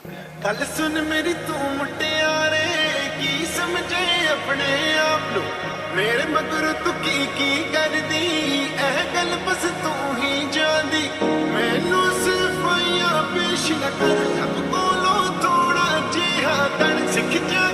गल सुन मेरी तू मुटियारे की समझे अपने आप नु मेरे मगर तू की कर दी एह गल बस तू ही जानदी मैनू सिफाइयां पेश न कर अब कोलों थोड़ा जिहा तन सिख जा